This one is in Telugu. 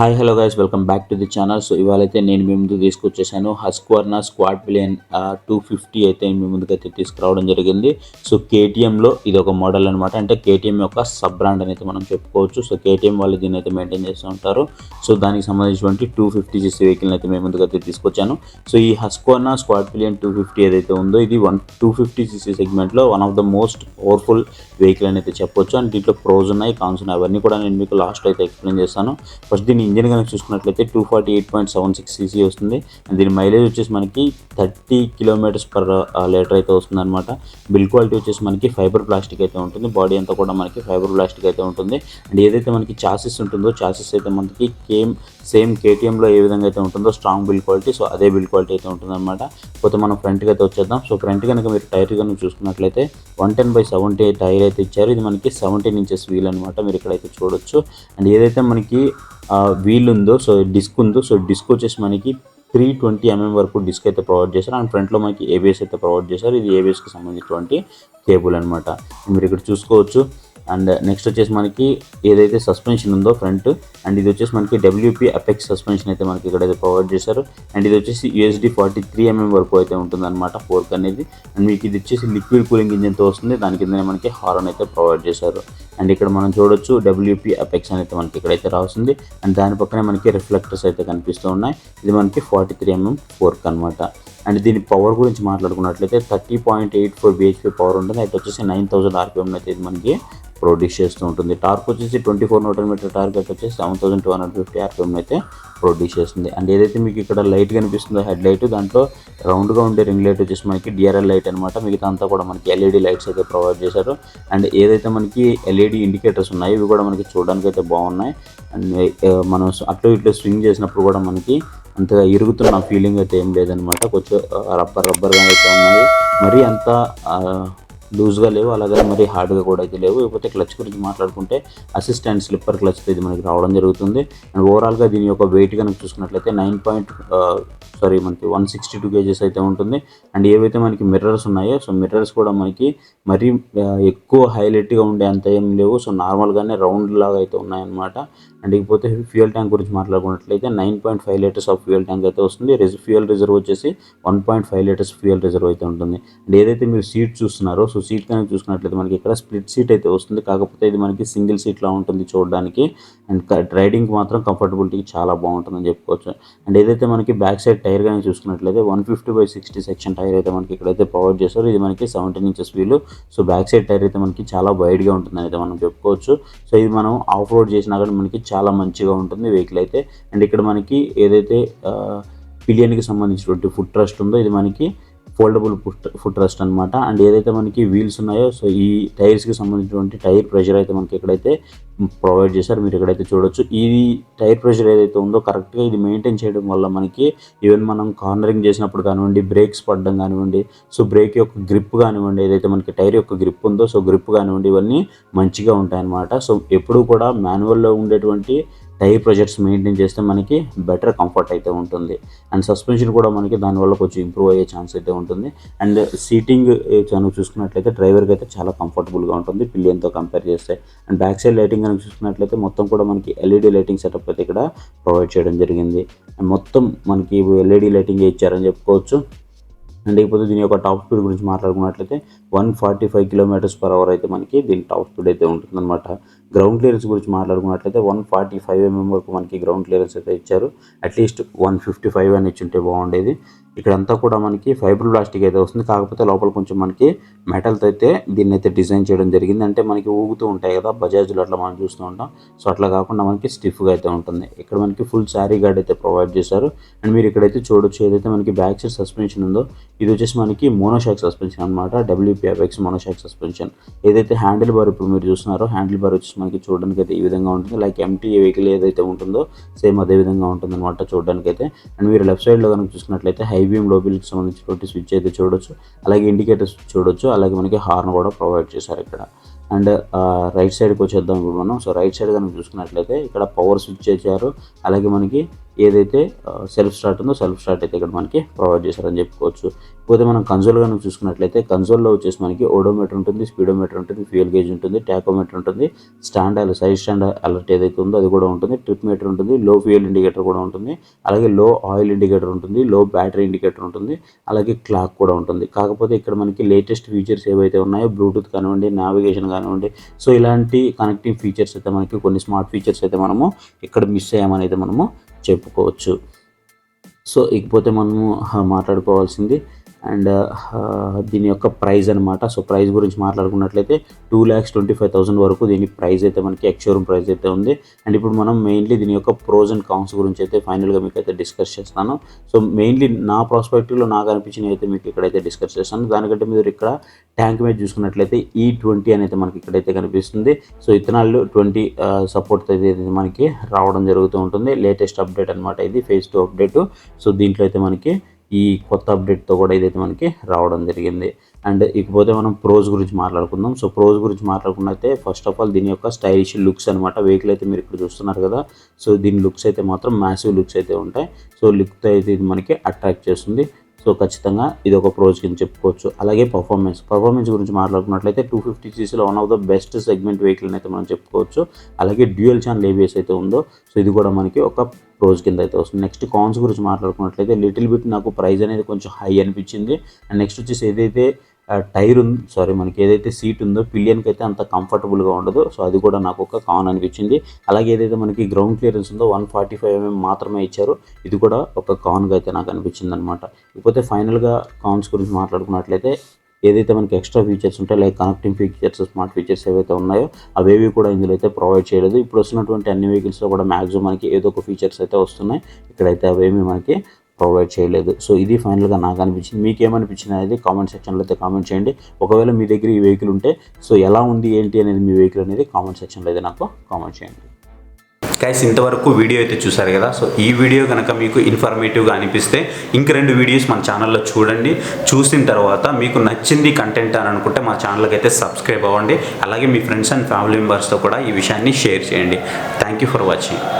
Hi hello guys, welcome back to the channel. So ఇవాళైతే నేను మీ ముందు తీసుకొచ్చేసాను హస్క్వర్నా స్వార్ట్పిలెన్ 250 అయితే మీ ముందుకైతే తీసుకురావడం జరిగింది. సో కేటీఎంలో ఇది ఒక మోడల్ అనమాట. అంటే కేటీఎం యొక్క సబ్ బ్రాండ్ అని అయితే మనం చెప్పుకోవచ్చు. సో కేటీఎం వాళ్ళు దీన్ని అయితే మెయింటైన్ చేస్తూ ఉంటారు. సో దానికి సంబంధించినటువంటి 250 cc వెహికల్ని అయితే మేము ముందుకైతే తీసుకొచ్చాను. సో ఈ హస్క్వర్నా స్వార్ట్పిలెన్ 250 ఏదైతే ఉందో ఇది 250 cc సెగ్మెంట్లో one of the most powerful vehicle అని అయితే చెప్పొచ్చు. అండ్ దీంట్లో ప్రోస్ ఉన్నాయి, కాన్స్ ఉన్నాయి, అవన్నీ కూడా నేను మీకు లాస్ట్ అయితే ఎక్స్ప్లెయిన్ చేస్తాను. ఫస్ట్ దీని ఇంజిన్ కనుక చూసుకున్నట్లయితే 248.76 cc వస్తుంది. అండ్ దీని మైలేజ్ వచ్చేసి మనకి 30 km/లీటర్ అయితే వస్తుంది అనమాట. బిల్ క్వాలిటీ వచ్చేసి మనకి ఫైబర్ ప్లాస్టిక్ అయితే ఉంటుంది. బాడీ అంతా కూడా మనకి ఫైబర్ ప్లాస్టిక్ అయితే ఉంటుంది. అండ్ ఏదైతే మనకి చాసిస్ ఉంటుందో చాసిస్ అయితే మనకి సేమ్ కేటీఎంలో ఏ విధంగా అయితే ఉంటుందో స్ట్రాంగ్ బిల్ క్వాలిటీ, సో అదే బిల్ క్వాలిటీ అయితే ఉంటుంది అనమాట. పోతే మనం ఫ్రంట్కి అయితే వచ్చేద్దాం. సో ఫ్రంట్ కనుక మీరు టైర్ కనుక చూసుకున్నట్లయితే 110/70 టైర్ అయితే ఇచ్చారు. ఇది మనకి 17 inches వీల్ అనమాట, మీరు ఇక్కడైతే చూడొచ్చు. అండ్ ఏదైతే మనకి వీల్ ఉందో, సో డిస్క్ ఉందో, సో డిస్క్ వచ్చేసి మనకి 320 mm వరకు డిస్క్ అయితే ప్రొవైడ్ చేశారు. అండ్ ఫ్రంట్లో మనకి ఏబిఎస్ అయితే ప్రొవైడ్ చేశారు. ఇది ఏబిఎస్కి సంబంధించినటువంటి కేబుల్ అనమాట, మీరు ఇక్కడ చూసుకోవచ్చు. అండ్ నెక్స్ట్ వచ్చేసి మనకి ఏదైతే సస్పెన్షన్ ఉందో ఫ్రంట్, అండ్ ఇది వచ్చేసి మనకి WP అపెక్స్ సస్పెన్షన్ అయితే మనకి ఇక్కడైతే ప్రొవైడ్ చేశారు. అండ్ ఇది వచ్చేసి USD 43 mm వరకు అయితే ఉంటుంది అనమాట ఫోర్క్ అనేది. అండ్ మీకు ఇది వచ్చేసి లిక్విడ్ కూలింగ్ ఇంజిన్తో వస్తుంది. దాని కిందనే మనకి హార్న్ అయితే ప్రొవైడ్ చేశారు. అండ్ ఇక్కడ మనం చూడొచ్చు WP అపెక్స్ అయితే మనకి ఇక్కడైతే రాస్తుంది. అండ్ దాని పక్కనే మనకి రిఫ్లెక్టర్స్ అయితే కనిపిస్తూ ఉన్నాయి. ఇది మనకి 43 mm ఫోర్క్ అనమాట. అండ్ దీని పవర్ గురించి మాట్లాడుకున్నట్లయితే 30.84 bhp పవర్ ఉంటుంది. అయితే వచ్చేసి 9000 RPM అయితే ఇది మనకి ప్రొడ్యూస్ చేస్తూ ఉంటుంది. టార్క్ వచ్చేసి 24 Nm టార్క్ అయితే వచ్చేసి 7250 RPM అయితే ప్రొడ్యూస్ చేస్తుంది. అండ్ ఏదైతే మీకు ఇక్కడ లైట్ కనిపిస్తుందో హెడ్ లైట్, దాంట్లో రౌండ్గా ఉండే రింగ్ లైట్ వచ్చేసి మనకి DRL లైట్ అనమాట. మిగతా అంతా కూడా మనకి LED లైట్స్ అయితే ప్రొవైడ్ చేశారు. అండ్ ఏదైతే మనకి LED ఇండికేటర్స్ ఉన్నాయి ఇవి కూడా మనకి చూడడానికి అయితే బాగున్నాయి. అండ్ మనం అటు ఇట్లా స్వింగ్ చేసినప్పుడు కూడా మనకి అంతగా ఇరుగుతున్న ఫీలింగ్ అయితే ఏం లేదనమాట. కొంచెం రబ్బర్గా అయితే ఉన్నాయి, మరీ అంత లూజ్గా లేవు, అలాగే మరి హార్డ్గా కూడా అయితే లేవు. ఇకపోతే క్లచ్ గురించి మాట్లాడుకుంటే అసిస్ట్ అండ్ స్లిప్పర్ క్లచ్ ఇది మనకి రావడం జరుగుతుంది. అండ్ ఓవరాల్గా దీని యొక్క వెయిట్ కనుక చూసుకున్నట్లయితే మనకి 162 kgs అయితే ఉంటుంది. అండ్ ఏవైతే మనకి మిర్రర్స్ ఉన్నాయో, సో మిర్రర్స్ కూడా మనకి మరీ ఎక్కువ హైలైట్గా ఉండే అంత ఏం లేవు. సో నార్మల్గానే రౌండ్ లాగా అయితే ఉన్నాయన్నమాట. అండ్ ఇకపోతే ఫ్యూయల్ ట్యాంక్ గురించి మాట్లాడుకున్నట్లయితే 9.5 liters ఆఫ్ ఫ్యూయల్ ట్యాంక్ అయితే వస్తుంది. ఫ్యూయల్ రిజర్వ్ వచ్చేసి 1.5 liters ఫ్యూయల్ రిజర్వ్ అయితే ఉంటుంది. అండ్ ఏదైతే మీరు సీట్ చూస్తున్నారో, సో సీట్ కనుక చూసుకున్నట్లయితే మనకి ఇక్కడ స్ప్లిట్ సీట్ అయితే వస్తుంది. కాకపోతే ఇది మనకి సింగిల్ సీట్లా ఉంటుంది చూడడానికి. అండ్ రైడింగ్ మాత్రం కంఫర్టబిలిటీకి చాలా బాగుంటుందని చెప్పుకోవచ్చు. అండ్ ఏదైతే మనకి బ్యాక్ సైడ్ టైర్ కనుక చూసుకున్నట్లయితే 150/60 సెక్షన్ టైర్ అయితే మనకి ఇక్కడైతే ప్రొవైడ్ చేస్తారు. ఇది మనకి 17 inches వీలు. సో బ్యాక్ సైడ్ టైర్ అయితే మనకి చాలా వైడ్గా ఉంటుందని అయితే మనం చెప్పుకోవచ్చు. సో ఇది మనం ఆఫ్ రోడ్ చేసినా కానీ మనకి చాలా మంచిగా ఉంటుంది వెహికల్ అయితే. అండ్ ఇక్కడ మనకి ఏదైతే పిలియన్కి సంబంధించినటువంటి ఫుట్ రెస్ట్ ఉందో ఇది మనకి ఫోల్డబుల్ ఫుట్ రెస్ట్ అనమాట. అండ్ ఏదైతే మనకి వీల్స్ ఉన్నాయో, సో ఈ టైర్స్కి సంబంధించినటువంటి టైర్ ప్రెషర్ అయితే మనకి ఇక్కడైతే ప్రొవైడ్ చేశారు, మీరు ఇక్కడైతే చూడొచ్చు. ఈ టైర్ ప్రెషర్ ఏదైతే ఉందో కరెక్ట్గా ఇది మెయింటైన్ చేయడం వల్ల మనకి ఈవెన్ మనం కార్నరింగ్ చేసినప్పుడు కానివ్వండి, బ్రేక్స్ పడడం కానివ్వండి, సో బ్రేక్ యొక్క గ్రిప్ కానివ్వండి, ఏదైతే మనకి టైర్ యొక్క గ్రిప్ ఉందో, సో గ్రిప్ కానివ్వండి, ఇవన్నీ మంచిగా ఉంటాయన్నమాట. సో ఎప్పుడూ కూడా మాన్యువల్లో ఉండేటువంటి టైర్ ప్రెషర్స్ మెయింటైన్ చేస్తే మనకి బెటర్ కంఫర్ట్ అయితే ఉంటుంది. అండ్ సస్పెన్షన్ కూడా మనకి దానివల్ల కొంచెం ఇంప్రూవ్ అయ్యే ఛాన్స్ అయితే ఉంటుంది. అండ్ సీటింగ్ కనుక చూసుకున్నట్లయితే డ్రైవర్కి అయితే చాలా కంఫర్టబుల్గా ఉంటుంది పిలియన్తో కంపేర్ చేస్తే. అండ్ బ్యాక్ సైడ్ లైటింగ్ కనుక చూసుకున్నట్లయితే మొత్తం కూడా మనకి LED లైటింగ్ సెటప్ అయితే ఇక్కడ ప్రొవైడ్ చేయడం జరిగింది. అండ్ మొత్తం మనకి LED లైటింగ్ ఇచ్చారని చెప్పుకోవచ్చు. అండ్ ఇకపోతే దీని యొక్క టాప్ స్పీడ్ గురించి మాట్లాడుకున్నట్లయితే 145 km/h అయితే మనకి దీని టాప్ స్పీడ్ అయితే ఉంటుందన్నమాట. గ్రౌండ్ క్లియరెన్స్ గురించి మాట్లాడుకున్నట్లయితే 145 mm వరకు మనకి గ్రౌండ్ క్లియరెన్స్ అయితే ఇచ్చారు. అట్లీస్ట్ 155 అని ఇచ్చుంటే బాగుండేది. ఇక్కడంతా కూడా మనకి ఫైబర్ ప్లాస్టిక్ అయితే వస్తుంది. కాకపోతే లోపల కొంచెం మనకి మెటల్తో అయితే దీన్ని అయితే డిజైన్ చేయడం జరిగింది. అంటే మనకి ఊగుతూ ఉంటాయి కదా బజాజ్లో, అట్లా మనం చూస్తూ ఉంటాం. సో అట్లా కాకుండా మనకి స్టిఫ్గా అయితే ఉంటుంది. ఇక్కడ మనకి ఫుల్ శారీ గార్డ్ అయితే ప్రొవైడ్ చేశారు. అండ్ మీరు ఇక్కడైతే చూడొచ్చు, ఏదైతే మనకి బ్యాక్ సైడ్ సస్పెన్షన్ ఉందో ఇది వచ్చేసి మనకి మోనోషాక్ సస్పెన్షన్ అనమాట. WP apex monoshock suspension. ఏదైతే హ్యాండిల్ బార్ ఇప్పుడు మీరు చూస్తున్నారో, హ్యాండిల్ బార్ వచ్చేసి మనకి చూడడానికి అయితే ఈ విధంగా ఉంటుంది. లైక్ MT వెహికల్ ఏదైతే ఉంటుందో సేమ్ అదే విధంగా ఉంటుంది అనమాట చూడడానికి అయితే. అండ్ మీరు లెఫ్ట్ సైడ్లో కనుక చూసుకున్నట్లయితే హై బీమ్ లో బీమ్కి సంబంధించినటువంటి స్విచ్ అయితే చూడొచ్చు. అలాగే ఇండికేటర్స్ చూడొచ్చు. అలాగే మనకి హార్న్ కూడా ప్రొవైడ్ చేశారు ఇక్కడ. అండ్ రైట్ సైడ్కి వచ్చేద్దాం ఇప్పుడు మనం. సో రైట్ సైడ్ కనుక చూసుకున్నట్లయితే ఇక్కడ పవర్ స్విచ్ ఇచ్చారు. అలాగే మనకి ఏదైతే సెల్ఫ్ స్టార్ట్ ఉందో సెల్ఫ్ స్టార్ట్ అయితే ఇక్కడ మనకి ప్రొవైడ్ చేశారని చెప్పుకోవచ్చు. పోతే మనం కన్సోల్ కనుక చూసుకున్నట్లయితే కన్సోల్లో వచ్చేసి మనకి ఓడోమీటర్ ఉంటుంది, స్పీడోమీటర్ ఉంటుంది, ఫ్యూయల్ గేజ్ ఉంటుంది, టాకోమీటర్ ఉంటుంది, సైడ్ స్టాండ్ అలర్ట్ ఏదైతే ఉందో అది కూడా ఉంటుంది, ట్రిప్ మీటర్ ఉంటుంది, లో ఫ్యూయల్ ఇండికేటర్ కూడా ఉంటుంది, అలాగే లో ఆయిల్ ఇండికేటర్ ఉంటుంది, లో బ్యాటరీ ఇండికేటర్ ఉంటుంది, అలాగే క్లాక్ కూడా ఉంటుంది. కాకపోతే ఇక్కడ మనకి లేటెస్ట్ ఫీచర్స్ ఏవైతే ఉన్నాయో బ్లూటూత్ కానివ్వండి, నావిగేషన్ కానివ్వండి, సో ఇలాంటి కనెక్టింగ్ ఫీచర్స్ అయితే మనకి కొన్ని స్మార్ట్ ఫీచర్స్ అయితే మనము ఇక్కడ మిస్ అయ్యామని అయితే మనము చెప్పుకోవచ్చు. సో ఇకపోతే మనము మాట్లాడుకోవాల్సింది అండ్ దీని యొక్క ప్రైస్ అనమాట. సో ప్రైస్ గురించి మాట్లాడుకున్నట్లయితే 2,25,000 వరకు దీని ప్రైస్ అయితే మనకి ఎక్స్‌షోరూమ్ ప్రైస్ అయితే ఉంది. అండ్ ఇప్పుడు మనం మెయిన్లీ దీని యొక్క ప్రోస్ అండ్ కాన్స్ గురించి అయితే ఫైనల్గా మీకు అయితే డిస్కస్ చేస్తాను. సో మెయిన్లీ నా ప్రాస్పెక్టివ్లో నాకు అనిపించినవి అయితే మీకు ఇక్కడైతే డిస్కస్ చేస్తాను. దానికంటే మీరు ఇక్కడ ట్యాంక్ మీద చూసుకున్నట్లయితే E20 అనేది మనకి ఇక్కడైతే కనిపిస్తుంది. సో ఇథనాల్ 20 సపోర్ట్ అయితే మనకి రావడం జరుగుతూ ఉంటుంది. లేటెస్ట్ అప్డేట్ అనమాట, ఇది ఫేజ్ 2 అప్డేట్. సో దీంట్లో అయితే మనకి ఈ కొత్త అప్డేట్తో కూడా ఇదైతే మనకి రావడం జరిగింది. అండ్ ఇకపోతే మనం ప్రోస్ గురించి మాట్లాడుకుందాం. సో ప్రోస్ గురించి మాట్లాడుకున్నట్లయితే ఫస్ట్ ఆఫ్ ఆల్ దీని యొక్క స్టైలిష్ లుక్స్ అనమాట. వెహికల్ అయితే మీరు ఇక్కడ చూస్తున్నారు కదా, సో దీని లుక్స్ అయితే మాత్రం మ్యాసివ్ లుక్స్ అయితే ఉంటాయి. సో లుక్తో అయితే ఇది మనకి అట్రాక్ట్ చేస్తుంది. సో ఖచ్చితంగా ఇది ఒక ప్రోస్ కింద చెప్పుకోవచ్చు. అలాగే పర్ఫార్మెన్స్ గురించి మాట్లాడుకున్నట్లయితే 250cc one of the best segment vehicle అయితే మనం చెప్పుకోవచ్చు. అలాగే డ్యూయల్ ఛానల్ ABS అయితే ఉందో సో ఇది కూడా మనకి ఒక ప్రోస్ కింద అయితే వస్తుంది. నెక్స్ట్ కాన్స్ గురించి మాట్లాడుకున్నట్లయితే లిటిల్ బిట్ నాకు ప్రైస్ అనేది కొంచెం హై అనిపించింది. అండ్ నెక్స్ట్ వచ్చేసి ఏదైతే మనకి ఏదైతే సీట్ ఉందో పిలియన్కి అయితే అంత కంఫర్టబుల్గా ఉండదు. సో అది కూడా నాకు ఒక కాన్ అనిపించింది. అలాగే ఏదైతే మనకి గ్రౌండ్ క్లియరెన్స్ ఉందో 145mm మాత్రమే ఇచ్చారు, ఇది కూడా ఒక కాన్గా అయితే నాకు అనిపించింది అనమాట. ఇకపోతే ఫైనల్గా కాన్స్ గురించి మాట్లాడుకున్నట్లయితే ఏదైతే మనకి ఎక్స్ట్రా ఫీచర్స్ ఉంటాయో like connecting features, smart features ఏవైతే ఉన్నాయో అవేవి కూడా ఇందులో అయితే ప్రొవైడ్ చేయలేదు. ఇప్పుడు వస్తున్నటువంటి అన్ని వెహికల్స్లో కూడా మ్యాక్సిమం మనకి ఏదో ఒక ఫీచర్స్ అయితే వస్తున్నాయి, ఇక్కడైతే అవేమి మనకి ప్రొవైడ్ చేయలేదు. సో ఇది ఫైనల్గా నాకు అనిపించింది. మీకేమనిపించింది అనేది కామెంట్ సెక్షన్లో అయితే కామెంట్ చేయండి. ఒకవేళ మీ దగ్గర ఈ వెహికల్ ఉంటే సో ఎలా ఉంది ఏంటి అనేది మీ వెహికల్ అనేది కామెంట్ సెక్షన్లో అయితే నాకు కామెంట్ చేయండి. గైస్ ఇంతవరకు వీడియో అయితే చూసారు కదా. సో ఈ వీడియో కనుక మీకు ఇన్ఫర్మేటివ్గా అనిపిస్తే ఇంక 2 వీడియోస్ మన ఛానల్లో చూడండి. చూసిన తర్వాత మీకు నచ్చింది కంటెంట్ అని అనుకుంటే మా ఛానల్కి అయితే సబ్స్క్రైబ్ అవ్వండి. అలాగే మీ ఫ్రెండ్స్ అండ్ ఫ్యామిలీ మెంబర్స్తో కూడా ఈ విషయాన్ని షేర్ చేయండి. Thank you for watching.